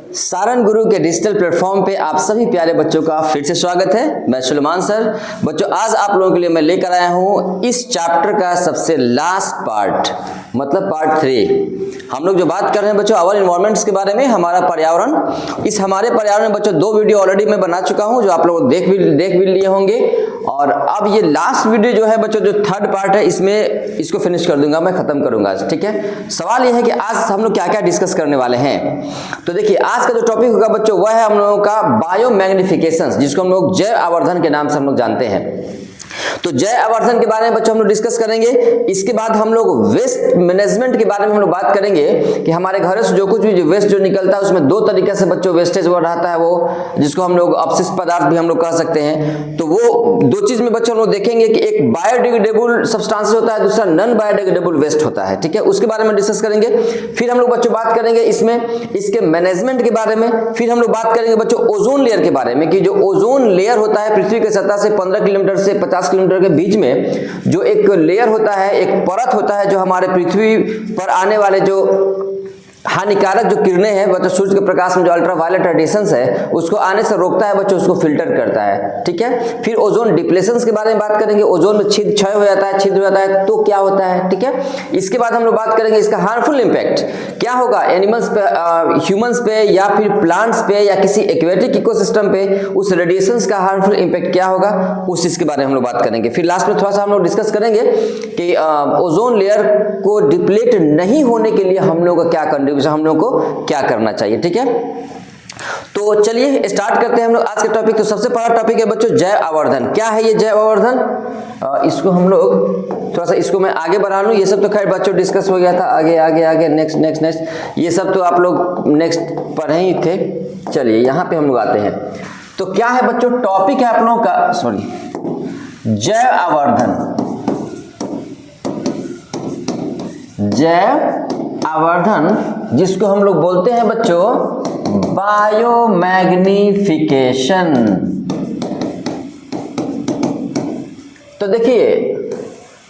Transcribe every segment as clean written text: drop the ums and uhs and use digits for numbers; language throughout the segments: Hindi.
सारन गुरु के डिजिटल प्लेटफॉर्म पे आप सभी प्यारे बच्चों का फिर से स्वागत है। मैं सुलेमान सर। बच्चों, आज आप लोगों के लिए मैं लेकर आया हूँ इस चैप्टर का सबसे लास्ट पार्ट, मतलब पार्ट 3। हम लोग जो बात कर रहे हैं बच्चों आवर इन्वायरमेंट्स के बारे में, हमारा पर्यावरण। इस हमारे पर्यावरण में बच्चों 2 वीडियो ऑलरेडी मैं बना चुका हूँ जो आप लोग देख भी लिए होंगे, और अब ये लास्ट वीडियो जो है बच्चों, जो 3rd पार्ट है, इसमें इसको फिनिश कर दूंगा, मैं खत्म करूंगा आज। ठीक है, सवाल ये है कि आज हम लोग क्या क्या डिस्कस करने वाले हैं। तो देखिए, आज का जो टॉपिक होगा बच्चों वह है हम लोगों का बायोमैग्निफिकेशन, जिसको हम लोग जैव आवर्धन के नाम से हम लोग जानते हैं। तो जैव आवर्धन के बारे में बच्चों हम लोग डिस्कस करेंगे। इसके बाद हम लोग वेस्ट मैनेजमेंट के बारे में हम लोग बात करेंगे कि हमारे घर से जो कुछ भी वेस्ट जो निकलता है उसमें 2 तरीके से बच्चों वेस्टेज वो रहता है, वो जिसको हम लोग अपशिष्ट पदार्थ भी हम लोग कह सकते हैं। तो वो 2 चीज में बच्चों हम लोग देखेंगे कि एक बायोडिग्रेडेबल सब्सटेंस होता है, दूसरा नॉन बायोडिग्रेडेबल वेस्ट होता है। ठीक है, उसके बारे में डिस्कस करेंगे। फिर हम लोग बच्चों बात करेंगे इसमें इसके मैनेजमेंट के बारे में। फिर हम लोग बात करेंगे बच्चों ओजोन लेयर के बारे में, कि जो ओजोन लेयर होता है पृथ्वी की सतह से 15 किलोमीटर से 50 किलोमीटर के बीच में जो एक लेयर होता है, एक परत होता है, जो हमारे पृथ्वी पर आने वाले जो हानिकारक जो किरणें हैं बच्चों, सूर्य के प्रकाश में जो अल्ट्रावायलेट रेडिएशंस है उसको आने से रोकता है बच्चों, उसको फिल्टर करता है। ठीक है, फिर ओजोन डिप्लेशंस के बारे में बात करेंगे। ओजोन में क्षय हो जाता है, छिद्र हो जाता है, तो क्या होता है। ठीक है, इसके बाद हम लोग बात करेंगे इसका हार्मफुल इंपैक्ट क्या होगा एनिमल्स पे, ह्यूमंस पे, या फिर प्लांट्स पे, या किसी एक्वेटिक इकोसिस्टम पे उस रेडिएशंस का हार्मफुल इंपैक्ट क्या होगा, उस चीज के बारे में हम लोग बात करेंगे। फिर लास्ट में थोड़ा सा हम लोग डिस्कस करेंगे कि ओजोन लेयर को डिप्लेट नहीं होने के लिए हम लोग का क्या हम लोगों को क्या करना चाहिए। ठीक है, तो चलिए स्टार्ट करते हैं हम लोग आज के टॉपिक। तो सबसे पहला टॉपिक है बच्चों जैव आवर्धन। क्या है ये जैव आवर्धन? इसको हम लोग थोड़ा सा इसको मैं आगे बढ़ा लूं। ये सब तो खैर बच्चों डिस्कस हो गया था, आगे आगे आगे नेक्स्ट ये सब तो आप लोग नेक्स्ट पढ़े ही थे। चलिए यहाँ पे हम लोग आते हैं। तो क्या है बच्चों टॉपिक है आप लोगों का, जैव आवर्धन। जैव आवर्धन जिसको हम लोग बोलते हैं बच्चों बायोमैग्निफिकेशन। तो देखिए,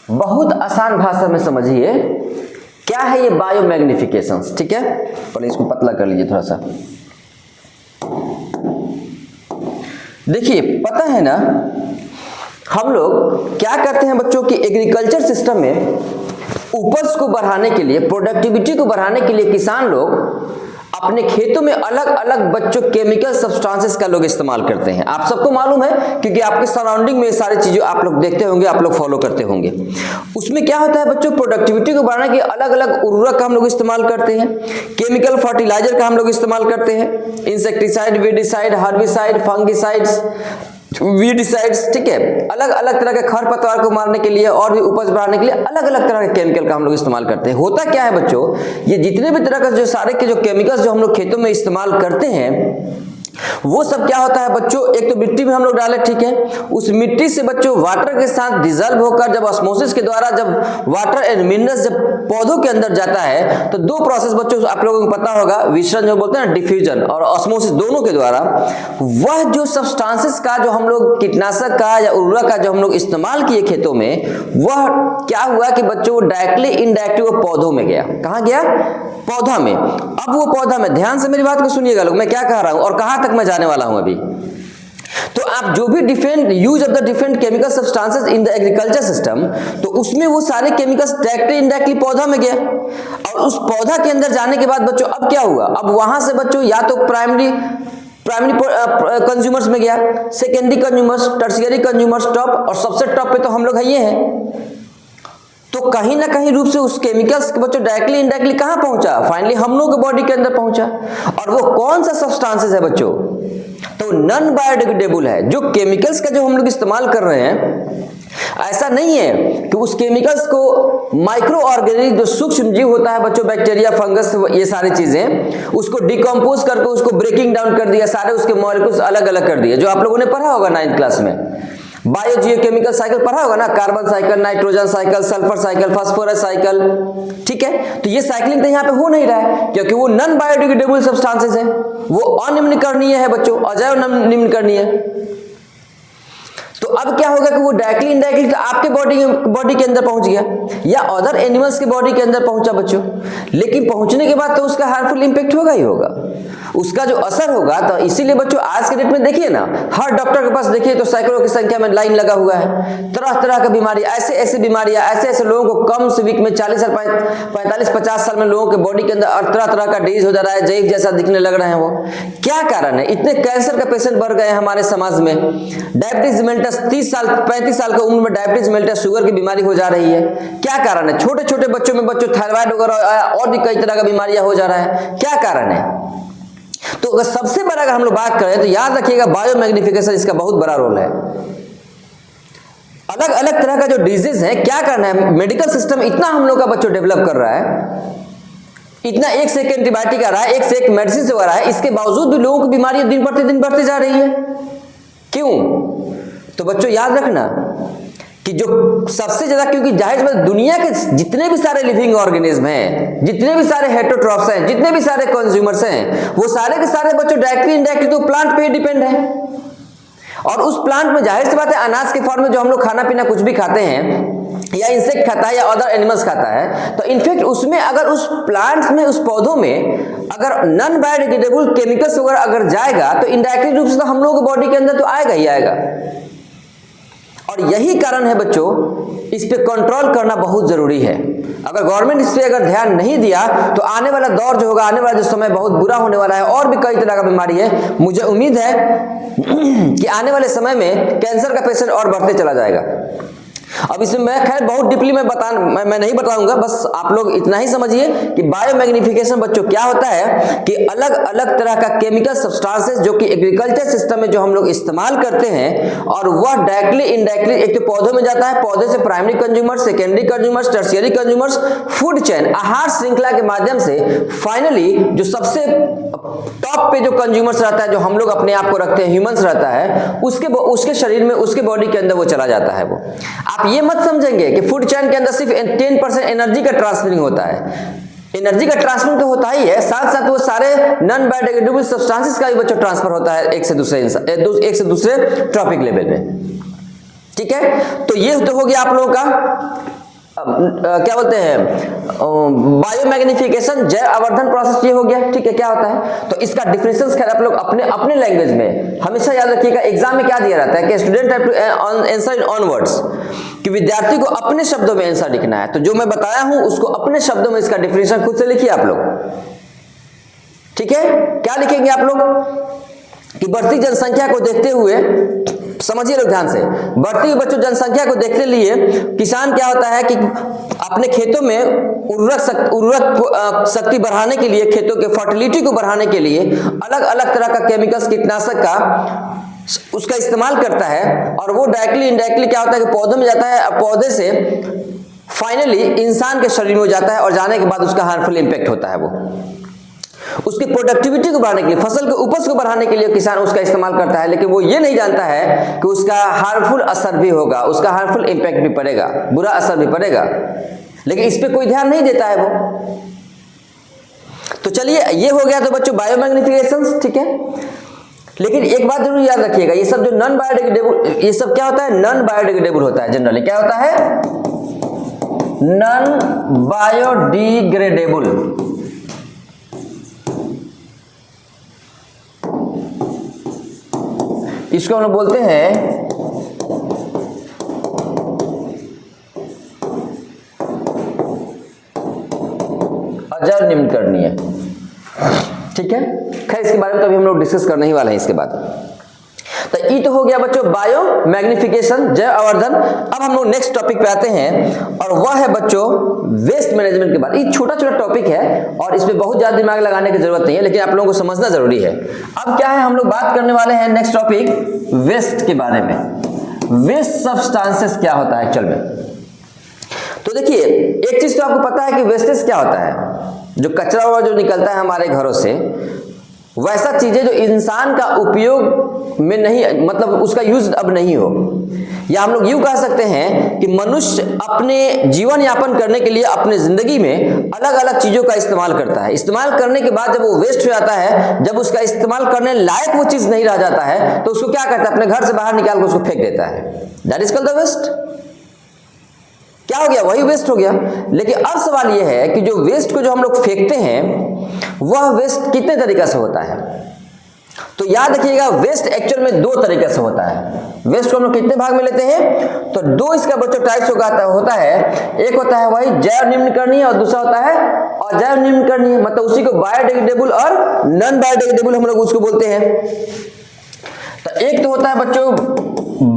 बहुत आसान भाषा में समझिए क्या है ये बायोमैग्निफिकेशन। ठीक है, पहले इसको पतला कर लीजिए थोड़ा सा। देखिए, पता है ना हम लोग क्या करते हैं बच्चों कि एग्रीकल्चर सिस्टम में उपज को बढ़ाने के लिए, प्रोडक्टिविटी को बढ़ाने के लिए किसान लोग अपने खेतों में अलग अलग बच्चों केमिकल सब्सटेंसेस का लोग इस्तेमाल करते हैं। आप सबको मालूम है क्योंकि आपके सराउंडिंग में ये सारी चीजें आप लोग देखते होंगे, आप लोग फॉलो करते होंगे। उसमें क्या होता है बच्चों, प्रोडक्टिविटी को बढ़ाने के अलग अलग उर्वरक का हम लोग इस्तेमाल करते हैं, केमिकल फर्टिलाइजर का हम लोग इस्तेमाल करते हैं, insecticide, weedicide, herbicide, fungicides, weedicides. ठीक है, अलग अलग तरह के खरपतवार को मारने के लिए और भी उपज बढ़ाने के लिए अलग अलग तरह के केमिकल का हम लोग इस्तेमाल करते हैं। होता क्या है बच्चों, ये जितने भी तरह का जो सारे के जो केमिकल्स जो हम लोग खेतों में इस्तेमाल करते हैं वो सब क्या होता है बच्चों, एक तो मिट्टी में हम लोग डाले। ठीक है, उस मिट्टी से बच्चों वाटर के साथ डिजल्व होकर जब ऑस्मोसिस के द्वारा जब वाटर एंड मिनरल्स जब पौधों के अंदर जाता है तो 2 प्रोसेस बच्चों आप लोगों को पता होगा, विसरण जो बोलते हैं ना, डिफ्यूजन और ऑस्मोसिस, दोनों के द्वारा वह जो सब्सटेंसेस का जो हम लोग कीटनाशक का या उर्वरक का जो हम लोग इस्तेमाल किए खेतों में, वह क्या हुआ कि बच्चों डायरेक्टली इनडायरेक्टली वो पौधों में गया। कहाँ गया? पौधा में। अब वो पौधा में, ध्यान से मेरी बात को सुनिएगा लोग, मैं क्या कह रहा हूं और कहां तक मैं जाने वाला हूं अभी। तो आप जो भी different use of the different chemical substances in the agriculture system, तो उसमें वो सारे केमिकल्स डायरेक्टली इनडायरेक्टली पौधा में गया, और उस पौधा के अंदर जाने के बाद बच्चों अब क्या हुआ, अब वहां से बच्चों या तो प्राइमरी कंज्यूमर्स में गया, secondary consumers, tertiary consumers, top, और सबसे टॉप पे तो हम लोग ये हैं। तो कहीं ना कहीं रूप से उस केमिकल्स के बच्चों डायरेक्टली इनडायरेक्टली कहां पहुंचा, फाइनली हम लोग के बॉडी के अंदर पहुंचा। और वो कौन सा सब्सटेंसेस है बच्चों, तो नॉन बायोडिग्रेडेबल है। जो केमिकल्स का जो हम लोग इस्तेमाल कर रहे हैं, ऐसा नहीं है कि उस केमिकल्स को माइक्रो ऑर्गेनिज्म जो सूक्ष्म जीव होता है बच्चों, बैक्टीरिया, फंगस, ये सारी चीजें, उसको डिकम्पोज करके उसको ब्रेकिंग डाउन कर दिया, सारे उसके मॉलिक्यूल्स अलग अलग कर दिए। जो आप लोगों ने पढ़ा होगा 9th क्लास में, बायोजियोकेमिकल साइकिल पढ़ा होगा ना, carbon cycle, nitrogen cycle, sulphur cycle, phosphorus cycle. ठीक है, तो ये साइक्लिंग तो यहाँ पे हो नहीं रहा है क्योंकि वो नॉन बायोडिग्रेडेबल सब्सटेंसेस है, वो अनिम्नकरणीय है बच्चों, अजैव निम्नकरणीय। तो अब क्या होगा कि वो डायरेक्टली इनडायरेक्टली आपके बॉडी के अंदर पहुंच गया या अदर एनिमल्स के बॉडी के अंदर पहुंचा बच्चों, लेकिन पहुंचने के बाद तो उसका हार्मफुल इंपैक्ट होगा ही होगा। उसका जो असर होगा, तो इसीलिए बच्चों आज के डेट में देखिए ना, हर डॉक्टर के पास देखिए तो सैकड़ों की संख्या में लाइन लगा हुआ है। तरह तरह का बीमारी, ऐसे ऐसे बीमारियां, ऐसे ऐसे लोगों को कम से वीक में 40 साल 45-50 साल में लोगों के बॉडी के अंदर तरह तरह का डिजीज हो जा रहा है, जैव जैसा दिखने लग रहे हैं। वो क्या कारण है? इतने कैंसर का पेशेंट बढ़ गए हैं हमारे समाज में। डायबिटीज मेलिटस 30 साल 35 साल की उम्र में डायबिटीज मेलिटस शुगर की बीमारी हो जा रही है। क्या कारण है? छोटे छोटे बच्चों में थायराइड वगैरह और भी कई तरह का बीमारियां हो जा रहा है। क्या कारण है? तो अगर सबसे बड़ा अगर हम लोग बात करें तो याद रखिएगा बायोमैग्निफिकेशन इसका बहुत बड़ा रोल है। अलग अलग तरह का जो डिजीज है, क्या करना है, मेडिकल सिस्टम इतना हम लोग का बच्चों डेवलप कर रहा है, इतना एक से एक एंटीबायोटिक आ रहा है, एक से एक मेडिसिन आ रहा है, इसके बावजूद भी लोगों की बीमारियां दिन प्रतिदिन बढ़ती जा रही है। क्यों? तो बच्चों याद रखना कि जो सबसे ज्यादा, क्योंकि जाहिर बात दुनिया के जितने भी सारे लिविंग ऑर्गेनिज्म हैं, जितने भी सारे हेटेरोट्रॉफ्स हैं, जितने भी सारे कंज्यूमर्स हैं, वो सारे के सारे बच्चों डायरेक्टली इनडायरेक्टली तो प्लांट पे ही डिपेंड है। और उस प्लांट में जाहिर सी बात है अनाज के फॉर्म में जो हम लोग खाना पीना कुछ भी खाते हैं, या इंसेक्ट खाता है या अदर एनिमल्स खाता है, तो इनफैक्ट उसमें अगर उस प्लांट्स में, उस पौधों में अगर नॉन बायोडिग्रेडेबल केमिकल्स वगैरह अगर जाएगा तो इनडायरेक्टली रूप से तो हम लोगों के बॉडी के अंदर तो आएगा ही आएगा। और यही कारण है बच्चों, इस पे कंट्रोल करना बहुत जरूरी है। अगर गवर्नमेंट इस पे अगर ध्यान नहीं दिया तो आने वाला दौर जो होगा, आने वाला जो समय बहुत बुरा होने वाला है। और भी कई तरह का बीमारी है, मुझे उम्मीद है कि आने वाले समय में कैंसर का पेशेंट और बढ़ते चला जाएगा। अब इसमें मैं खैर बहुत डीपली मैं नहीं बताऊंगा, बस आप लोग इतना ही समझिए कि बायोमैग्निफिकेशन बच्चों क्या होता है कि अलग अलग तरह का केमिकल सब्सटेंसेस जो कि एग्रीकल्चर सिस्टम में जो हम लोग इस्तेमाल करते हैं, और वह डायरेक्टली इनडायरेक्टली एक तो पौधों में जाता है, पौधे से primary consumers, secondary consumers, tertiary consumers, food chain, आहार श्रृंखला के माध्यम से फाइनली जो सबसे टॉप पे जो कंज्यूमर्स रहता है, जो हम लोग अपने आप को रखते हैं, ह्यूमंस रहता है, उसके शरीर में, उसके बॉडी के अंदर वो चला जाता है। वो आप ये मत समझेंगे कि फूड चेन के अंदर सिर्फ 10% एनर्जी का ट्रांसफरिंग होता है। एनर्जी का ट्रांसफर तो होता ही है, साथ साथ वो सारे नॉन बायोडिग्रेडेबल सब्सटेंसेस का भी बच्चों ट्रांसफर होता है एक से दूसरे ट्रॉपिक लेवल में। ठीक है, तो ये तो हो गया आप लोगों का क्या बोलते हैं बायोमैग्निफिकेशन, जैव आवर्धन प्रोसेस, ये हो गया। ठीक है, क्या होता है? तो इसका डिफरेंशियल खैर आप लोग अपने लैंग्वेज में हमेशा याद रखिएगा। एग्जाम में क्या दिया रहता है कि student have to answer in own words, कि विद्यार्थी को अपने शब्दों में आंसर लिखना है। तो जो मैं बताया हूं उसको अपने शब्दों में इसका डिफरेंशियल खुद से लिखिए आप लोग। ठीक है, क्या लिखेंगे आप लोग कि बढ़ती जनसंख्या को देखते हुए, समझिए लोग ध्यान से, बढ़ती बच्चों जनसंख्या को देखते लिए किसान क्या होता है कि अपने खेतों में उर्वरक शक्ति बढ़ाने के लिए, खेतों के फर्टिलिटी को बढ़ाने के लिए अलग अलग तरह का केमिकल्स, कीटनाशक का उसका इस्तेमाल करता है। और वो डायरेक्टली इनडायरेक्टली क्या होता है कि पौधों में जाता है, पौधे से फाइनली इंसान के शरीर में जाता है, और जाने के बाद उसका हार्मफुल इंपैक्ट होता है। वो उसकी प्रोडक्टिविटी को बढ़ाने के लिए, फसल के उपज को बढ़ाने के लिए किसान उसका इस्तेमाल करता है, लेकिन वो ये नहीं जानता है कि उसका हार्मफुल असर भी होगा, उसका हार्मफुल इंपैक्ट भी पड़ेगा, बुरा असर भी पड़ेगा, लेकिन इस पे कोई ध्यान नहीं देता है वो। तो चलिए, ये हो गया तो बच्चों बायोमैग्निफिकेशन। ठीक है, लेकिन एक बात जरूर याद रखिएगा, ये सब जो नॉन बायोडिग्रेडेबल, ये सब क्या होता है? नॉन बायोडिग्रेडेबल होता है। जनरली क्या होता है? Non biodegradable. इसको हम लोग बोलते हैं अजर निम्नकरणीय। ठीक है, खैर इसके बारे में तो अभी हम लोग डिस्कस करने ही वाले हैं इसके बाद। तो ये तो हो गया बच्चों बायो मैग्निफिकेशन, जैव आवर्धन। अब हम लोग नेक्स्ट टॉपिक पे आते हैं, और वह है बच्चों वेस्ट मैनेजमेंट के बाद। ये छोटा छोटा टॉपिक है और इसमें बहुत ज्यादा दिमाग लगाने की जरूरत नहीं है, लेकिन आप लोगों को समझना जरूरी है। अब क्या है, हम लोग बात करने वाले हैं नेक्स्ट टॉपिक वेस्ट के बारे में। वेस्ट सब्सटेंसेस क्या होता है एक्चुअल में? तो देखिए, एक चीज तो आपको पता है कि वेस्टेज क्या होता है, जो कचरा हुआ जो निकलता है हमारे घरों से, वैसा चीजें जो इंसान का उपयोग में नहीं, मतलब उसका यूज अब नहीं हो, या हम लोग यूं कह सकते हैं कि मनुष्य अपने जीवन यापन करने के लिए अपने जिंदगी में अलग अलग चीजों का इस्तेमाल करता है। इस्तेमाल करने के बाद जब वो वेस्ट हो जाता है, जब उसका इस्तेमाल करने लायक वो चीज नहीं रह जाता है, तो उसको क्या करता है? अपने घर से बाहर निकाल कर उसको फेंक देता है। That is called the waste. क्या हो गया, वही वेस्ट हो गया। लेकिन अब सवाल यह है कि जो वेस्ट को जो हम लोग फेंकते हैं वह वेस्ट कितने तरीके से होता है। तो याद रखिएगा वेस्ट एक्चुअल में दो तरीके से होता है। वेस्ट को हम लोग कितने भाग में लेते हैं, तो दो इसका बच्चों टाइप्स होता है। एक होता है वही जैव निम्नकरणीय और दूसरा होता है अजैव निम्नकरणीय, मतलब उसी को बायोडिग्रेडेबल और नॉन बायोडिग्रेडेबल हम लोग उसको बोलते हैं। तो एक तो होता है बच्चों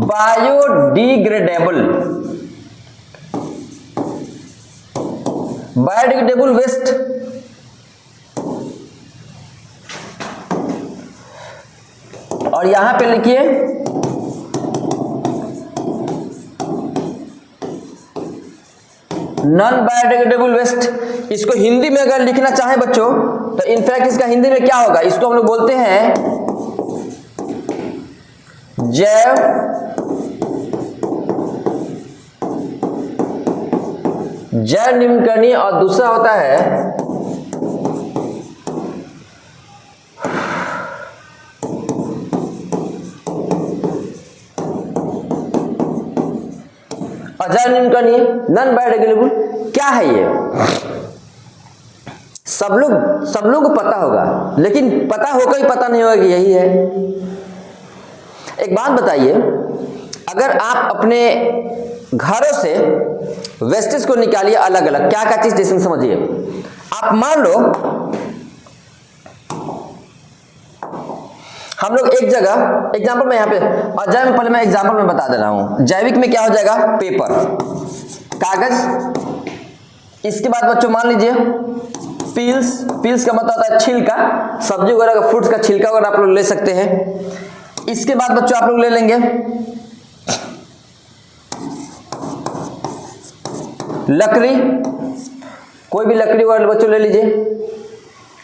बायोडिग्रेडेबल, बायोडिग्रेडेबल वेस्ट, और यहां पे लिखिए नॉन बायोडिग्रेडेबल वेस्ट। इसको हिंदी में अगर लिखना चाहें बच्चों तो इनफैक्ट इसका हिंदी में क्या होगा, इसको हम लोग बोलते हैं जैव निम्नकरणीय और दूसरा होता है अजैव निम्नकरणीय, नॉन बायोडिग्रेडेबल। क्या है ये, सब लोग को पता होगा, लेकिन पता होकर ही पता नहीं होगा कि यही है। एक बात बताइए, अगर आप अपने घरों से वेस्टेज को निकालिए अलग अलग, क्या क्या चीज जैसे समझिए। आप मान लो हम लोग एक जगह एग्जाम्पल में यहाँ पे अजैव में, पहले मैं एग्जाम्पल में बता दे रहा हूं। जैविक में क्या हो जाएगा, पेपर, कागज। इसके बाद बच्चों मान लीजिए पील्स का मतलब होता है छिलका, सब्जी वगैरह का, फ्रूट्स का छिलका वगैरह आप लोग ले सकते हैं। इसके बाद बच्चों आप लोग ले लेंगे लकड़ी, कोई भी लकड़ी वगैरह बच्चों ले लीजिए,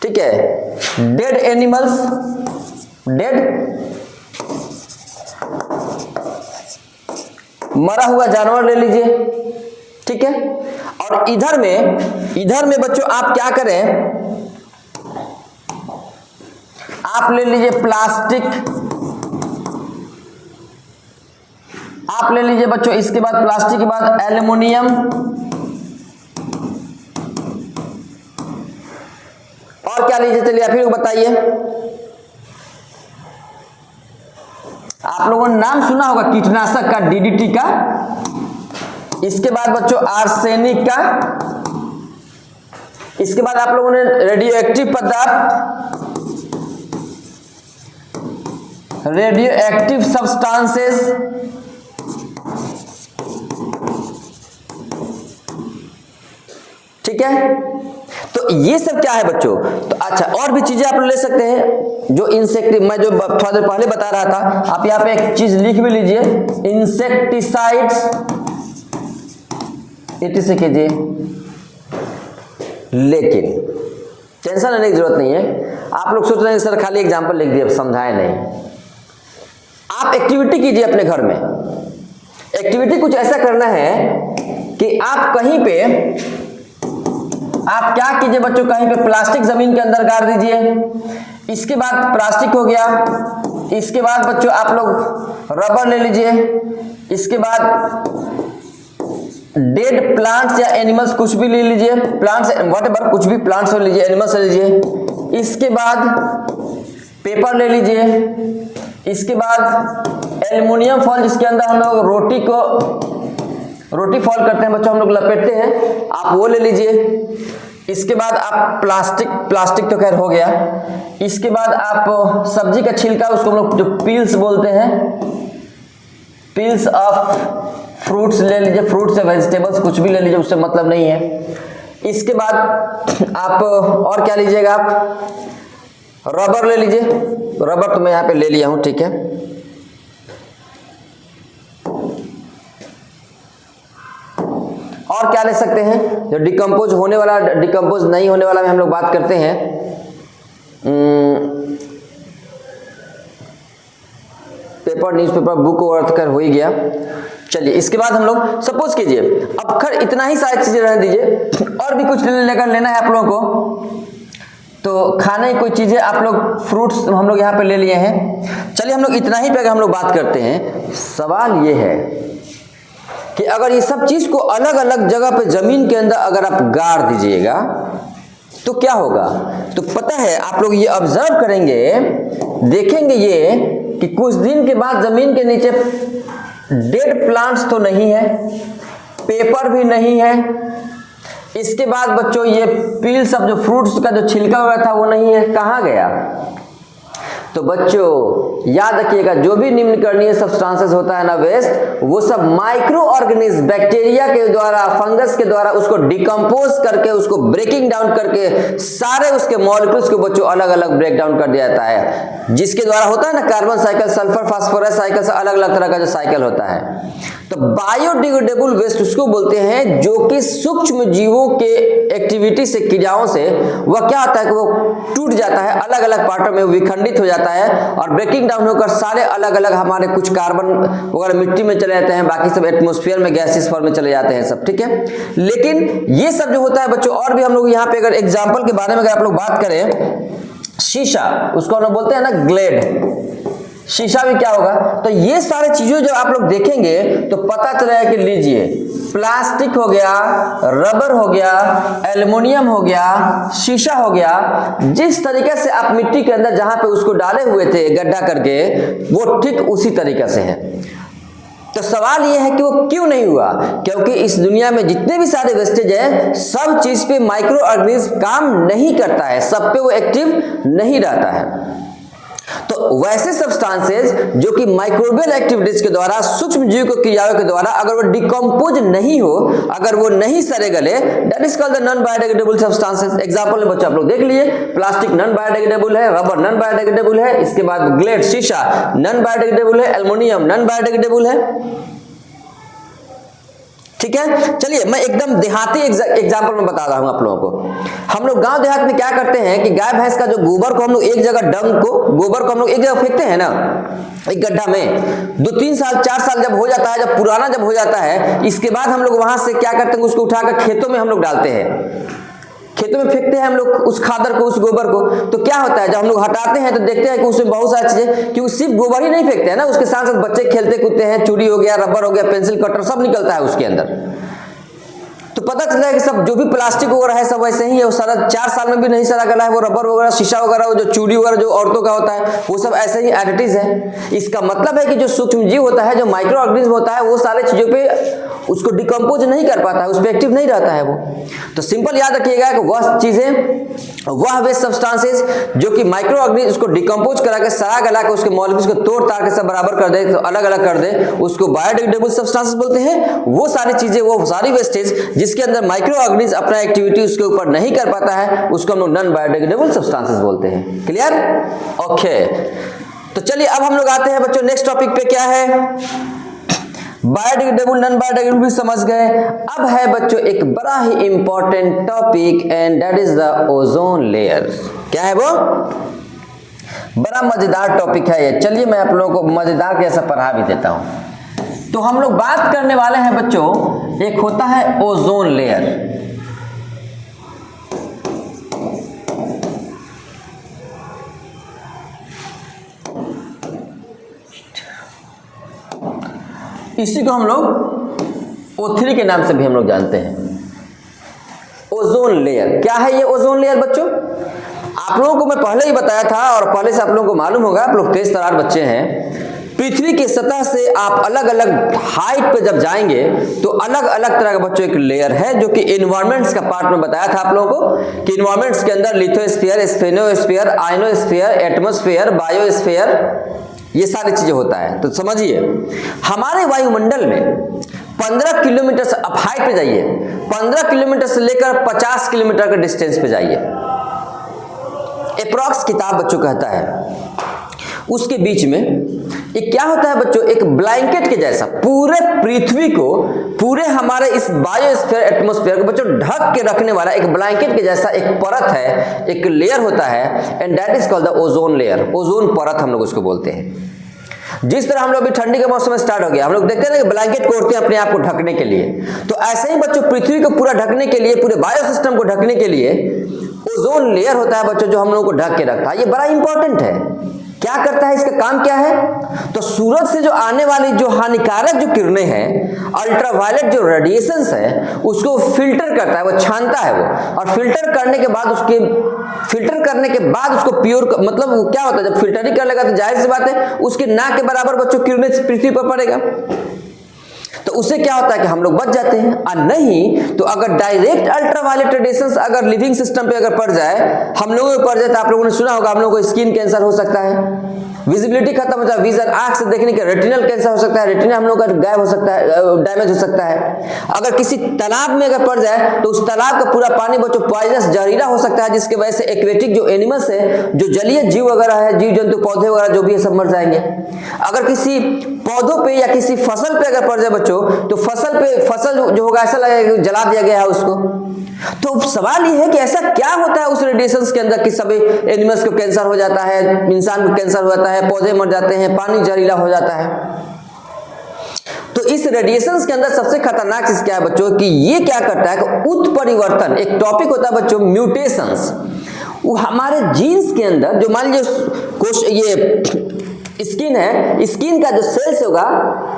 ठीक है। डेड एनिमल्स, डेड मरा हुआ जानवर ले लीजिए, ठीक है। और इधर में बच्चों आप क्या करें, आप ले लीजिए प्लास्टिक, आप ले लीजिए बच्चों, इसके बाद प्लास्टिक के बाद एल्युमिनियम, और क्या लीजिए, चलिए आप फिर बताइए। आप लोगों ने नाम सुना होगा कीटनाशक का, डीडीटी का। इसके बाद बच्चों आर्सेनिक का। इसके बाद आप लोगों ने रेडियो एक्टिव पदार्थ, रेडियो एक्टिव सब्सटेंसेस, ठीक है। तो ये सब क्या है बच्चों, तो अच्छा और भी चीजें आप ले सकते हैं जो इंसेक्ट, मैं जो थोड़ा देर पहले बता रहा था, आप यहाँ पे एक चीज लिख भी लीजिए, इंसेक्टिसाइड्स, इट से कीजिए। लेकिन टेंशन लेने की जरूरत नहीं है। आप लोग सोच रहे हैं सर खाली एग्जाम्पल लिख दिए, समझाए नहीं। आप एक्टिविटी कीजिए अपने घर में। एक्टिविटी कुछ ऐसा करना है कि आप कहीं पे, आप क्या कीजिए बच्चों, कहीं पे प्लास्टिक जमीन के अंदर गाड़ दीजिए। इसके बाद प्लास्टिक हो गया, इसके बाद बच्चों आप लोग रबर ले लीजिए। इसके बाद डेड प्लांट्स या एनिमल्स कुछ भी ले लीजिए, प्लांट्स व्हाटएवर, कुछ भी प्लांट्स ले लीजिए, एनिमल्स ले लीजिए। इसके बाद पेपर ले लीजिए। इसके बाद एल्युमिनियम फॉल, जिसके अंदर हम लोग रोटी फॉल करते हैं बच्चों, हम लोग लपेटते हैं, आप वो ले लीजिए। इसके बाद आप प्लास्टिक तो खैर हो गया। इसके बाद आप सब्जी का छिलका, उसको हम लोग जो पील्स बोलते हैं, पील्स ऑफ फ्रूट्स ले लीजिए, फ्रूट्स या वेजिटेबल्स कुछ भी ले लीजिए, उससे मतलब नहीं है। इसके बाद आप और क्या लीजिएगा, आप रबर ले लीजिए। रबर तो मैं यहाँ पे ले लिया हूँ, ठीक है। और क्या ले सकते हैं जो डिकम्पोज होने वाला, डिकम्पोज नहीं होने वाला में हम लोग बात करते हैं। पेपर, न्यूज़पेपर, बुक और कर हो ही गया। चलिए इसके बाद हम लोग सपोज कीजिए, अब खैर इतना ही सारी चीजें रहने दीजिए, और भी कुछ लेकर लेना है आप लोगों को। तो खाने की कोई चीजें आप लोग, फ्रूट्स हम लोग यहाँ पे ले लिए हैं। चलिए हम लोग इतना ही पे हम लोग बात करते हैं। सवाल ये है कि अगर ये सब चीज को अलग अलग जगह पे जमीन के अंदर अगर आप गाड़ दीजिएगा तो क्या होगा? तो पता है आप लोग ये ऑब्जर्व करेंगे, देखेंगे ये कि कुछ दिन के बाद जमीन के नीचे डेड प्लांट्स तो नहीं है, पेपर भी नहीं है, इसके बाद बच्चों ये पील सब जो फ्रूट्स का जो छिलका हुआ था वो नहीं है, कहाँ गया? तो बच्चों याद रखिएगा, जो भी निम्नकरणीय सब्सटेंसेस होता है ना वेस्ट, वो सब माइक्रो ऑर्गेनिज्म बैक्टीरिया के द्वारा, फंगस के द्वारा उसको डिकम्पोज करके, उसको ब्रेकिंग डाउन करके सारे उसके मॉलिक्यूल्स को बच्चों अलग अलग ब्रेक डाउन कर दिया जाता है, जिसके द्वारा होता है ना carbon cycle, sulphur phosphorus cycle से अलग अलग तरह का जो साइकिल होता है। तो बायोडिग्रेडेबल वेस्ट उसको बोलते हैं जो कि सूक्ष्म जीवों के एक्टिविटी से, क्रियाओं से वह क्या होता है कि वो टूट जाता है, अलग अलग पार्टों में विखंडित हो जाता है और ब्रेकिंग डाउन होकर सारे अलग अलग हमारे कुछ कार्बन वगैरह मिट्टी में चले जाते हैं, बाकी सब एटमॉस्फेयर में गैसेस फॉर्म में चले जाते हैं सब, ठीक है। लेकिन ये सब जो होता है बच्चों, और भी हम लोग यहाँ पे अगर एग्जाम्पल के बारे में अगर आप लोग बात करें, शीशा, उसको हम लोग बोलते हैं ना ग्लेड, शीशा भी क्या होगा? तो ये सारे चीजों जब आप लोग देखेंगे तो पता चलेगा कि लीजिए प्लास्टिक हो गया, रबर हो गया, एल्युमिनियम हो गया, शीशा हो गया, जिस तरीके से आप मिट्टी के अंदर जहां पे उसको डाले हुए थे गड्ढा करके, वो ठीक उसी तरीके से है। तो सवाल ये है कि वो क्यों नहीं हुआ? क्योंकि इस दुनिया में जितने भी सारे वेस्टेज है, सब चीज पे माइक्रो ऑर्गेनिज्म काम नहीं करता है, सब पे वो एक्टिव नहीं रहता है। तो वैसे सब्सटेंसेस जो कि माइक्रोबियल एक्टिविटीज के द्वारा, सूक्ष्म जीव को क्रियाओं के द्वारा अगर वो डिकम्पोज नहीं हो, अगर वो नहीं सड़े गले, that is called the non biodegradable substances. Example में बच्चों आप लोग देख लिए, प्लास्टिक नॉन बायोडिग्रेडेबल है, रबर नॉन बायोडिग्रेडेबल है, इसके बाद ग्लेड शीशा नॉन बायोडिग्रेडेबल है, एल्युमिनियम नॉन बायोडिग्रेडेबल है, ठीक है। चलिए मैं एकदम देहाती एग्जांपल में बता रहा हूं आप लोगों को। हम लोग गांव देहात में क्या करते हैं कि गाय भैंस का जो गोबर को हम लोग एक जगह, डंग को, गोबर को हम लोग एक जगह फेंकते हैं ना, एक गड्ढा में 2-3 साल 4 साल जब हो जाता है, जब पुराना जब हो जाता है, इसके बाद हम लोग वहां से क्या करते हैं, उसको उठाकर खेतों में हम लोग डालते हैं, खेतों में फेंकते हैं हम लोग उस खादर को, उस गोबर को। तो क्या होता है, जब हम लोग हटाते हैं तो देखते हैं कि उसमें बहुत सारी चीजें, कि सिर्फ गोबर ही नहीं फेंकते हैं ना, उसके साथ साथ बच्चे खेलते कूदते हैं, चूड़ी हो गया, रबर हो गया, पेंसिल कटर सब निकलता है उसके अंदर। तो पता चला है कि सब जो भी प्लास्टिक वगैरह है सब वैसे ही है, वो सारा 4 साल में भी नहीं सारा गला है, वो रबर वगैरह, शीशा वगैरह, जो चूड़ी वगैरह जो औरतों का होता है, वो सब ऐसे ही एडिटिव है। इसका मतलब है कि जो सूक्ष्म जीव होता है, जो माइक्रो ऑर्गेनिज्म होता है, वो सारे चीजों पे उसको डिकम्पोज नहीं कर पाता है, उस पर एक्टिव नहीं रहता है वो। तो सिंपल याद रखिएगा कि वह चीजें, वह वेस्ट सब्सटेंसेस जो कि माइक्रो ऑर्गेनिज्म उसको डिकम्पोज करा के, सड़ा गला के, उसके मॉलिक्यूल्स को तोड़ ताड़ के सब बराबर कर दे, तो अलग अलग कर दे, उसको बायोडिग्रेडेबल सब्सटेंसेस बोलते हैं। वो सारी चीजें, वो सारी वेस्टेज जिसके अंदर माइक्रो ऑर्गेनिज्म अपना एक्टिविटी उसके ऊपर नहीं कर पाता है, उसको हम लोग नॉन बायोडिग्रेडेबल सब्सटेंसेस बोलते हैं। क्लियर? ओके। तो चलिए अब हम लोग आते हैं बच्चों नेक्स्ट टॉपिक पे, क्या है? बायोडिग्रेडेबल, नॉन बायोडिग्रेडेबल भी समझ गए। अब है बच्चों एक बड़ा ही important topic, and that is the ozone layer. क्या है वो? बड़ा मजेदार टॉपिक है ये। चलिए मैं आप लोगों को मजेदार कैसा पढ़ा भी देता हूं। तो हम लोग बात करने वाले हैं बच्चों, एक होता है ओजोन लेयर। इसी को हम लोग O3 के नाम से भी हम लोग जानते हैं, ओजोन लेयर। क्या है ये ओजोन लेयर बच्चों? आप लोगों को मैं पहले ही बताया था, और पहले से आप लोगों को मालूम होगा, आप लोग तेज तरार बच्चे हैं। पृथ्वी की सतह से आप अलग अलग हाइट पे जब जाएंगे तो अलग अलग तरह का बच्चों एक लेयर है, जो कि इन्वायरमेंट्स का पार्ट में बताया था आप लोगों को कि इन्वायरमेंट्स के अंदर लिथोस्फीयर, स्फेनोस्फीयर, आयनोस्फीयर, एटमॉस्फेयर, बायोस्फीयर, ये सारी चीजें होता है। तो समझिए हमारे वायुमंडल में 15 किलोमीटर से आप हाइट पे जाइए, 15 किलोमीटर से लेकर 50 किलोमीटर के डिस्टेंस पे जाइए, अप्रॉक्स किताब बच्चों कहता है। उसके बीच में एक क्या होता है बच्चों, एक ब्लैंकेट के जैसा पूरे पृथ्वी को, पूरे हमारे इस बायोस्फीयर, एटमॉस्फेयर को बच्चों ढक के रखने वाला एक ब्लैंकेट के जैसा एक परत है, एक लेयर होता है, and that is called the ozone layer. Ozone परत हम लोग उसको बोलते हैं। जिस तरह हम लोग अभी ठंडी के मौसम में स्टार्ट हो गया, हम लोग देखते हैं ना कि ब्लैंकेट को ओढ़ते हैं अपने आप को ढकने के लिए, तो ऐसे ही बच्चों पृथ्वी को पूरा ढकने के लिए, पूरे बायोसिस्टम को ढकने के लिए ओजोन लेयर होता है बच्चों, जो हम लोगों को ढक के रखता है। ये बड़ा इंपॉर्टेंट है। क्या करता है, इसका काम क्या है? तो सूरज से जो आने वाली जो हानिकारक जो किरणें हैं, अल्ट्रावायलेट जो रेडिएशंस है, उसको फिल्टर करता है, वो छानता है वो, और फिल्टर करने के बाद उसको प्योर, मतलब क्या होता है, जब फिल्टरिंग कर लेगा तो जाहिर सी बात है उसके ना के बराबर बच्चों किरणें पृथ्वी पर पड़ेगा, तो उससे क्या होता है कि हम लोग बच जाते हैं। और नहीं तो अगर डायरेक्ट अल्ट्रावायलेट रेडिएशंस अगर लिविंग सिस्टम पे अगर पड़ जाए, हम लोगों को पड़ जाए, तो आप लोगों ने सुना होगा हम लोगों को स्किन कैंसर हो सकता है, विजिबिलिटी खत्म हो जाए, विजन आंख से देखने के, रेटिनल कैंसर हो सकता है, रेटिना हम लोग का गायब हो सकता है, डैमेज हो सकता है। अगर किसी तालाब में अगर पड़ जाए तो उस तालाब का पूरा पानी बच्चों पॉइजनस जहरीला हो सकता है, जिसकी वजह से एक्वेटिक जो एनिमल्स है, जो जलीय जीव वगैरह है, जीव जंतु पौधे वगैरह जो भी है सब मर जाएंगे। अगर किसी पौधों पे या किसी फसल पे अगर पड़ जाए बच्चों, तो फसल जो होगा ऐसा लगेगा जला दिया गया है उसको। तो सवाल ये है कि ऐसा क्या होता है उस रेडिएशंस के अंदर कि सभी एनिमल्स को कैंसर हो जाता है, इंसान को कैंसर हो जाता है, पौधे मर जाते हैं, पानी जहरीला हो जाता है। तो इस रेडिएशंस के अंदर सबसे खतरनाक चीज क्या है बच्चों कि ये क्या करता है कि उत्परिवर्तन, एक टॉपिक होता है बच्चों म्यूटेशंस, वो हमारे जीन्स के अंदर, जो मान लीजिए ये स्किन है, स्किन का जो सेल्स होगा,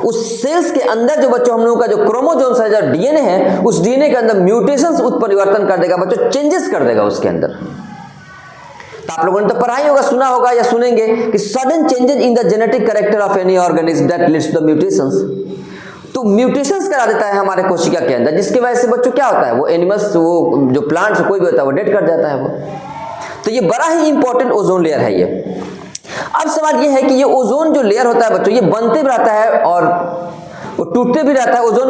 उस सेल्स के अंदर जो बच्चों हम लोगों का जो क्रोमोसोम्स है, जो डीएनए है, उस डीएनए के अंदर म्यूटेशंस उत्परिवर्तन कर देगा बच्चों, चेंजेस कर देगा उसके अंदर। तो आप लोगों ने तो पढ़ाई होगा, सुना होगा या सुनेंगे कि sudden changes in the genetic character of any organism that leads to the mutations. तो म्यूटेशंस करा देता है हमारे कोशिका के अंदर, जिसकी वजह से बच्चों क्या होता है, वो एनिमल्स, वो जो प्लांट्स कोई भी होता है वो डेड कर जाता है वो। तो ये बड़ा ही इंपॉर्टेंट ओजोन लेयर है ये। अब सवाल ये है कि ये ओजोन जो लेयर होता है बच्चों, ये बनते भी रहता है और वो टूटते भी रहता है, ओजोन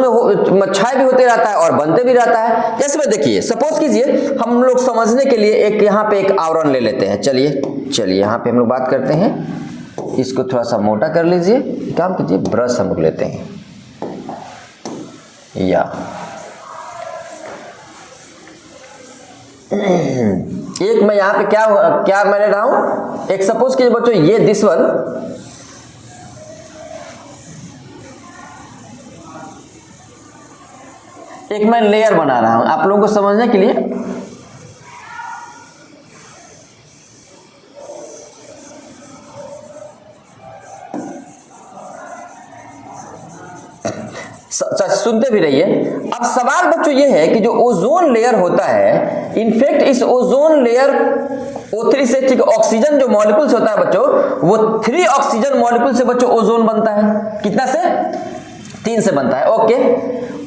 में क्षय भी होते रहता है और बनते भी रहता है। जैसे मैं देखिए, सपोज कीजिए हम लोग समझने के लिए एक यहाँ पे एक आवरण ले लेते हैं। चलिए यहाँ पे हम लोग बात करते हैं, इसको थोड़ा सा मोटा कर लीजिए, काम कीजिए, ब्रश हम लोग लेते हैं, या एक मैं यहाँ पे क्या मैंने रहा हूं, एक सपोज कीजिए बच्चों ये दिस वन, एक मैं लेयर बना रहा हूं आप लोगों को समझने के लिए। सुनते भी रहिए। अब सवाल बच्चों ये है कि जो ओजोन लेयर होता है, इनफैक्ट इस ओजोन लेयर O3 से, ठीक, ऑक्सीजन जो मॉलिक्यूल्स होता है बच्चों, वो 3 ऑक्सीजन मॉलिक्यूल से बच्चों ओजोन बनता है। कितना से? 3 से बनता है। ओके,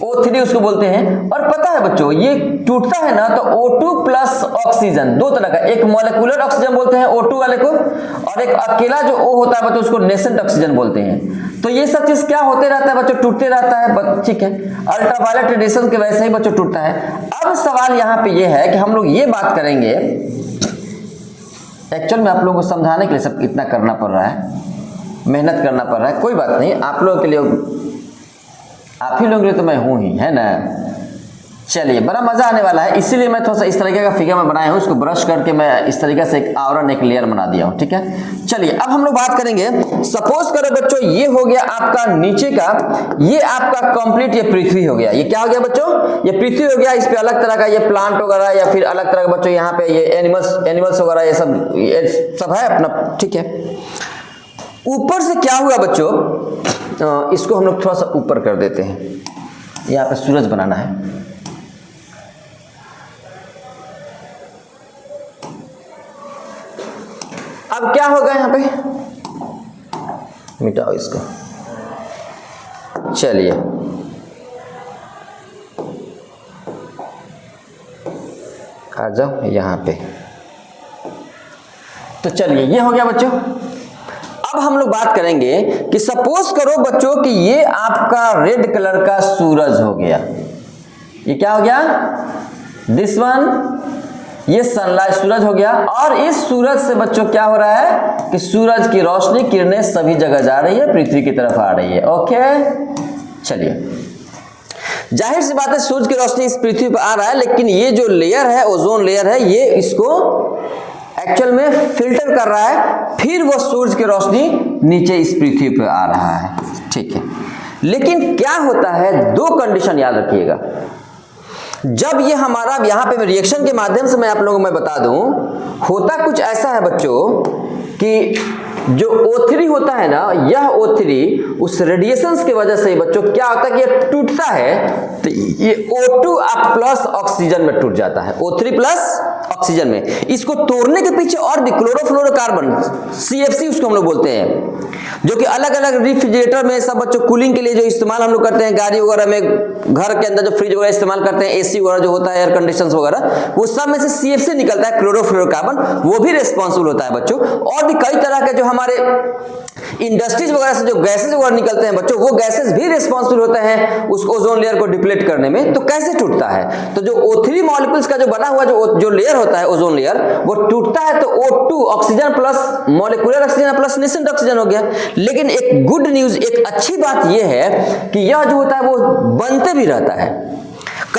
O3 उसको बोलते हैं। और पता है बच्चों ये टूटता है ना तो O2 प्लस ऑक्सीजन, दो तरह का, एक मॉलिक्यूलर ऑक्सीजन बोलते हैं O2 वाले को, और एक अकेला जो O होता है बच्चों उसको नेसेंट ऑक्सीजन बोलते हैं। तो ये सब चीज क्या होते रहता है बच्चों, टूटते रहता है, ठीक है, अल्ट्रावायलेट रेडिएशन के वजह से ही बच्चों टूटता है। अब सवाल यहाँ पे ये है कि हम लोग ये बात करेंगे, एक्चुअल में आप लोगों को समझाने के लिए सब इतना करना पड़ रहा है, मेहनत करना पड़ रहा है, कोई बात नहीं, आप लोगों के लिए, आप ही लोगों के लिए तो मैं हूं ही, है ना। चलिए, बड़ा मजा आने वाला है, इसीलिए मैं थोड़ा सा इस तरीके का फिगर में बनाया हूं, उसको ब्रश करके मैं इस तरीके से एक आवरण, एक लेयर बना दिया हूं, ठीक है। चलिए अब हम लोग बात करेंगे, सपोज करो बच्चों ये हो गया आपका नीचे का, ये आपका कंप्लीट ये पृथ्वी हो गया। ये क्या हो गया बच्चों, ये पृथ्वी हो गया। इस पे अलग तरह का ये प्लांट वगैरह या फिर अलग तरह का बच्चों यहाँ पे ये एनिमल्स वगैरह ये सब है अपना, ठीक है। ऊपर से क्या हुआ बच्चों, इसको हम लोग थोड़ा सा ऊपर कर देते हैं, यहाँ पे सूरज बनाना है। अब क्या होगा यहाँ पे, मिटाओ इसको, चलिए आ जाओ यहाँ पे। तो चलिए ये हो गया बच्चों। अब हम लोग बात करेंगे कि सपोज करो बच्चों कि ये आपका रेड कलर का सूरज हो गया। ये क्या हो गया, दिस वन, ये सनलाइट सूरज हो गया। और इस सूरज से बच्चों क्या हो रहा है कि सूरज की रोशनी, किरणें सभी जगह जा रही है, पृथ्वी की तरफ आ रही है। ओके, चलिए जाहिर सी बात है सूरज की रोशनी इस पृथ्वी पर आ रहा है, लेकिन ये जो लेयर है, ओजोन लेयर है, ये इसको एक्चुअल में फिल्टर कर रहा है, फिर वो सूरज की रोशनी नीचे इस पृथ्वी पर आ रहा है, ठीक है। लेकिन क्या होता है, दो कंडीशन याद रखिएगा। जब ये हमारा यहाँ पे रिएक्शन के माध्यम से मैं आप लोगों को मैं बता दूं, होता कुछ ऐसा है बच्चों कि जो O3 होता है ना, यह O3 उस रेडिएशंस की वजह से बच्चों क्या होता है कि ये टूटता है, तो ये O2 प्लस ऑक्सीजन में टूट जाता है, O3 प्लस ऑक्सीजन में। इसको तोड़ने के पीछे और भी क्लोरोफ्लोरोकार्बन, CFC उसको हम लोग बोलते हैं, जो कि अलग अलग रेफ्रिजरेटर में सब बच्चों कूलिंग के लिए जो इस्तेमाल हम लोग करते हैं, गाड़ी वगैरह में, घर के अंदर जो फ्रिज वगैरह इस्तेमाल करते हैं, AC वगैरह जो होता है, एयर कंडीशन वगैरह, वो सब में से CFC निकलता है, क्लोरोफ्लोरोकार्बन, वो भी रिस्पॉन्सिबल होता है बच्चों। और भी कई तरह के जो हमारे इंडस्ट्रीज वगैरह से जो गैसेज वगैरह निकलते हैं बच्चों, वो गैसेज भी रिस्पॉन्सिबल होते हैं उस ओजोन लेयर को डिप्लीट करने में। तो कैसे टूटता है, तो जो O3 मॉलिक्यूल्स का जो बना हुआ जो लेयर होता है ओजोन लेयर, वो टूटता है तो O2 oxygen plus molecular oxygen plus nascent oxygen हो गया। लेकिन एक गुड न्यूज, एक अच्छी बात यह है कि यह जो होता है वो बनते भी रहता है।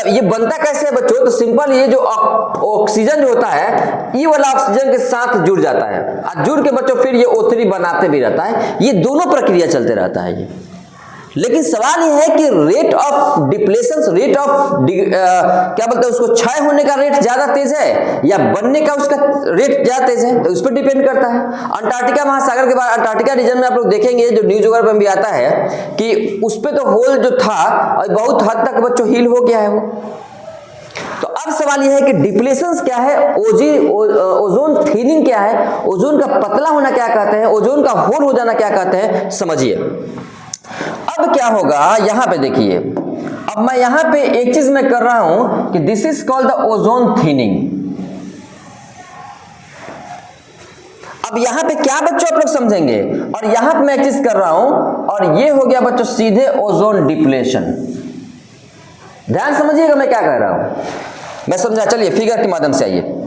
ये बनता कैसे है बच्चों, तो सिंपल, ये जो ऑक्सीजन जो होता है, ये वाला ऑक्सीजन के साथ जुड़ जाता है, और जुड़ के बच्चों फिर ये O3 बनाते भी रहता है। ये दोनों प्रक्रिया चलते रहता है ये। लेकिन सवाल ये है कि rate of depletion, rate of क्या बोलते हैं उसको, क्षय होने का रेट ज्यादा तेज है या बनने का उसका रेट ज्यादा तेज है, तो उस पर डिपेंड करता है। अंटार्कटिका महासागर के बाद अंटार्कटिका रीजन में आप लोग देखेंगे, जो न्यूज वगैरह में भी आता है कि उस पर तो होल जो था और बहुत हद तक बच्चों हील हो गया है वो। तो अब सवाल यह है कि डिप्लेशंस क्या है, ओजोन थिनिंग क्या है, ओजोन का पतला होना क्या कहते हैं, ओजोन का होल हो जाना क्या कहते हैं, समझिए। अब क्या होगा, यहां पे देखिए, अब मैं यहां पे एक चीज मैं कर रहा हूं कि this is called the ozone thinning. अब यहां पे क्या बच्चों आप लोग समझेंगे, और यहां पे मैं एक चीज कर रहा हूं, और ये हो गया बच्चों सीधे ओजोन डिप्लेशन। ध्यान समझिएगा मैं क्या कह रहा हूं, मैं समझा, चलिए फिगर के माध्यम से आइए।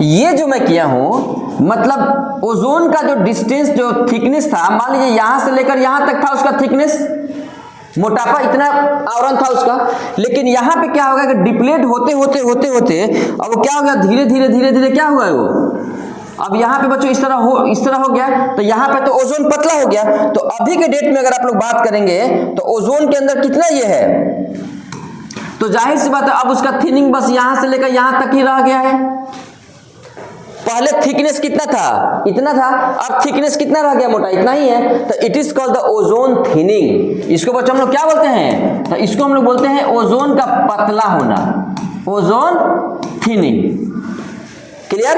ये जो मैं किया हूं, मतलब ओजोन का जो डिस्टेंस, जो थिकनेस था, मान लीजिए यहां से लेकर यहां तक था उसका थिकनेस, मोटापा इतना आवरण था उसका। लेकिन यहां पे क्या होगा कि डिप्लेट होते होते होते होते अब वो क्या हो गया, धीरे धीरे धीरे धीरे क्या हुआ है वो, अब यहां पे बच्चों इस तरह हो गया, तो यहां पे तो ओजोन पतला हो गया। तो अभी के डेट में अगर आप लोग बात करेंगे तो ओजोन के अंदर कितना ये है, तो जाहिर सी बात है अब उसका थिनिंग बस यहां से लेकर यहां तक ही रह गया है। पहले थिकनेस कितना था, इतना था, अब थिकनेस कितना रह गया, मोटा इतना ही है। तो it is called the ozone thinning. इसको बच्चों हम लोग क्या बोलते हैं, तो इसको हम लोग बोलते हैं ओजोन का पतला होना, ओजोन थिनिंग। क्लियर।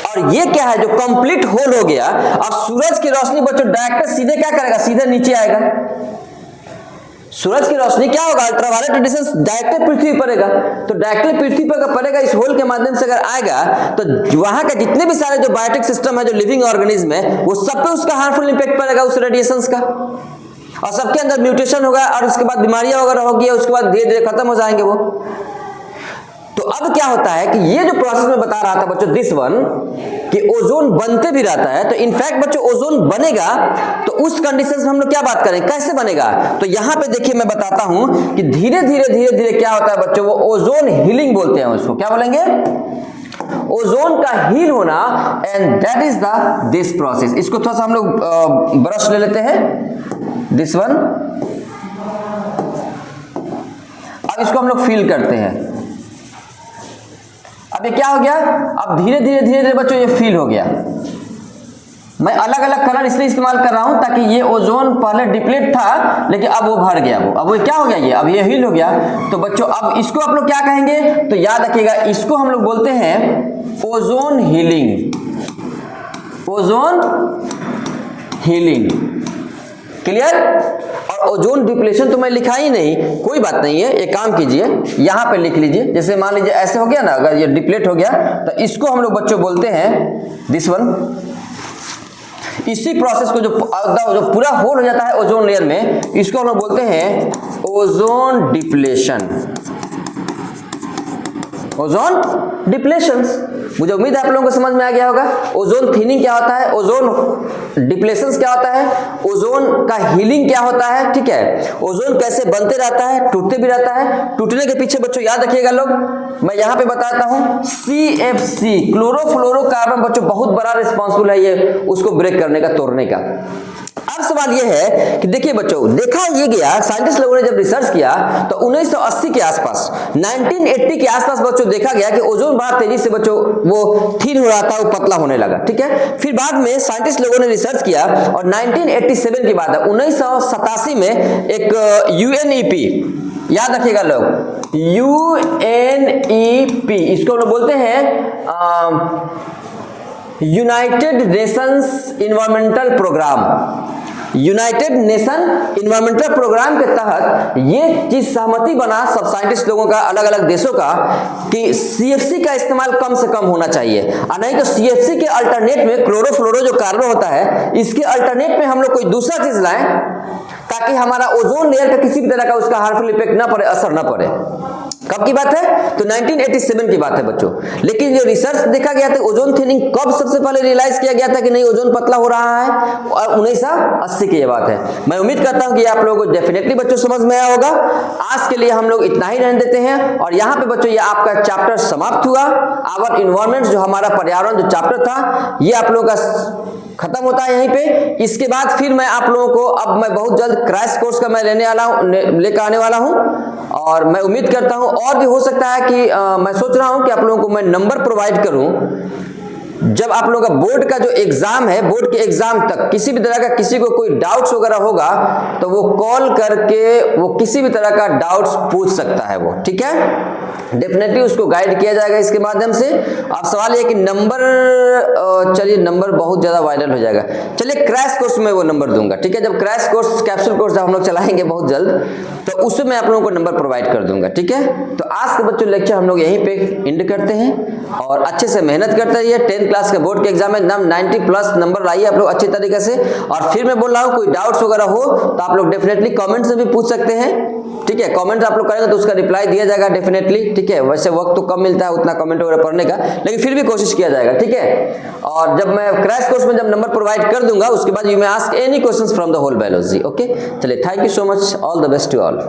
और ये क्या है, जो कंप्लीट होल हो गया, अब सूरज की रोशनी बच्चों डायरेक्ट सीधे क्या करेगा, सीधे नीचे आएगा। सूरज की रोशनी क्या होगा, अल्ट्रावायलेट रेडिएशन डायरेक्टली पृथ्वी पड़ेगा, तो डायरेक्टली पृथ्वी पर पड़ेगा, इस होल के माध्यम से अगर आएगा तो वहां का जितने भी सारे जो बायोटिक सिस्टम है, जो लिविंग ऑर्गेनिज्म है, वो सब पे उसका हार्मफुल इंपैक्ट पड़ेगा उस रेडिएशंस का, और सबके अंदर म्यूटेशन होगा, और उसके बाद बीमारियां वगैरह होगी, उसके बाद धीरे धीरे खत्म हो जाएंगे वो। तो अब क्या होता है कि ये जो प्रोसेस में बता रहा था बच्चों, दिस वन, कि ओजोन बनते भी रहता है। तो इनफैक्ट बच्चों ओजोन बनेगा तो उस कंडीशन में हम लोग क्या बात करें, कैसे बनेगा, तो यहां पे देखिए मैं बताता हूं कि धीरे धीरे धीरे धीरे क्या होता है बच्चों, वो ओजोन हीलिंग बोलते हैं उसको, क्या बोलेंगे, ओजोन का हील होना, and that is the this process. इसको थोड़ा सा हम लोग ब्रश ले लेते हैं, दिस वन। अब इसको हम लोग फील करते हैं। अब ये क्या हो गया, अब धीरे धीरे धीरे धीरे बच्चों ये फील हो गया। मैं अलग अलग कलर इसलिए इस्तेमाल कर रहा हूं ताकि ये ओजोन पहले डिप्लीट था, लेकिन अब वो भर गया, वो अब वो क्या हो गया, ये अब ये हील हो गया। तो बच्चों अब इसको आप लोग क्या कहेंगे, तो याद रखिएगा, इसको हम लोग बोलते हैं ozone healing, ozone healing. Clear. और ओजोन डिप्लेशन तो मैं लिखा ही नहीं, कोई बात नहीं है, एक काम कीजिए, यहां पे लिख लीजिए। जैसे मान लीजिए ऐसे हो गया ना, अगर ये डिप्लेट हो गया तो इसको हम लोग बच्चों बोलते हैं दिस वन। इसी प्रोसेस को जो पूरा होल हो जाता है ओजोन लेयर में, इसको हम लोग बोलते हैं ओजोन डिप्लेशन, ओजोन डिप्लेशंस। मुझे उम्मीद है आप लोगों को समझ में आ गया होगा। ओजोन थिनिंग क्या होता है, ओजोन डिप्लेशंस क्या होता है, ओजोन का हीलिंग क्या होता है, ठीक है, ओजोन कैसे बनते रहता है, टूटते भी रहता है, टूटने के पीछे बच्चों याद रखिएगा लोग, मैं यहां पे बताता हूं, CFC क्लोरोफ्लोरोकार्बन बच्चों बहुत बड़ा रिस्पॉन्सिबल है ये उसको ब्रेक करने का, तोड़ने का। अब सवाल यह है कि देखिए बच्चों, देखा ये गया साइंटिस्ट लोगों ने जब रिसर्च किया तो 1980 के आसपास 1980 के आसपास बच्चों देखा गया कि ओजोन बड़ा तेजी से बच्चों वो थिन हो रहा था, वो पतला होने लगा। ठीक है, फिर बाद में साइंटिस्ट लोगों ने रिसर्च किया और 1987 की बात है, 1987 में एक यूएनईपी, याद रखिएगा लोग, यूएनईपी, इसको लोग बोलते हैं United Nations environmental programme. United Nation environmental programme के तहत ये चीज सहमति बना सब साइंटिस्ट लोगों का, अलग अलग देशों का, कि सीएफसी का इस्तेमाल कम से कम होना चाहिए, और नहीं तो सीएफसी के अल्टरनेट में क्लोरोफ्लोरो जो कार्बन होता है, इसके अल्टरनेट में हम लोग कोई दूसरा चीज लाएं ताकि हमारा ओजोन लेयर पे किसी भी तरह का उसका हार्मफुल इफेक्ट ना पड़े, असर ना पड़े। कब की बात है? तो 1987 की बात है बच्चों। लेकिन जो रिसर्च देखा गया था, ओजोन थिनिंग कब सबसे पहले रियलाइज किया गया था कि नहीं ओजोन पतला हो रहा है, और 1980 की ये बात है। मैं उम्मीद करता हूं कि आप लोगों को डेफिनेटली बच्चों समझ में आया होगा। आज के लिए हम लोग इतना ही रहने देते हैं, और यहाँ पे बच्चों ये आपका चैप्टर समाप्त हुआ। आवर इन्वायरमेंट जो हमारा पर्यावरण जो चैप्टर था, ये आप लोगों का खत्म होता है यहीं पे। इसके बाद फिर मैं आप लोगों को, अब मैं बहुत जल्द क्रैश कोर्स का मैं लेकर आने वाला हूं, और मैं उम्मीद करता हूं और भी हो सकता है कि मैं सोच रहा हूं कि आप लोगों को मैं नंबर प्रोवाइड करूं, जब आप लोगों का बोर्ड का जो एग्जाम है, बोर्ड के एग्जाम तक किसी भी तरह का किसी को कोई डाउट्स वगैरह होगा तो वो कॉल करके वो किसी भी तरह का डाउट्स पूछ सकता है वो। ठीक है, डेफिनेटली उसको गाइड किया जाएगा इसके माध्यम से। अब सवाल ये कि नंबर, चलिए नंबर बहुत ज्यादा वायरल हो जाएगा, चलिए क्रैश कोर्स में वो नंबर दूंगा। ठीक है, जब क्रैश कोर्स कैप्सूल कोर्स जब हम लोग चलाएंगे बहुत जल्द, तो उसमें मैं आप लोगों को नंबर प्रोवाइड कर दूंगा। ठीक है, तो आज के बच्चों लेक्चर हम लोग यहीं पे एंड करते हैं, और अच्छे से मेहनत करते रहिए। 10th क्लास के बोर्ड के एग्जाम में एकदम 90+ नंबर लाइए आप लोग अच्छे तरीके से। और फिर मैं बोल रहा हूँ कोई डाउट्स वगैरह हो तो आप लोग डेफिनेटली कमेंट से भी पूछ सकते हैं। ठीक है, कमेंट आप लोग करेंगे तो उसका रिप्लाई दिया जाएगा डेफिनेटली। ठीक है, वैसे वक्त तो कम मिलता है उतना कमेंट वगैरह पढ़ने का, लेकिन फिर भी कोशिश किया जाएगा। ठीक है, और जब मैं क्रैश कोर्स में जब नंबर प्रोवाइड कर दूंगा, उसके बाद you may ask any questions from the whole biology. Okay, चलिए, thank you so much, all the best to all.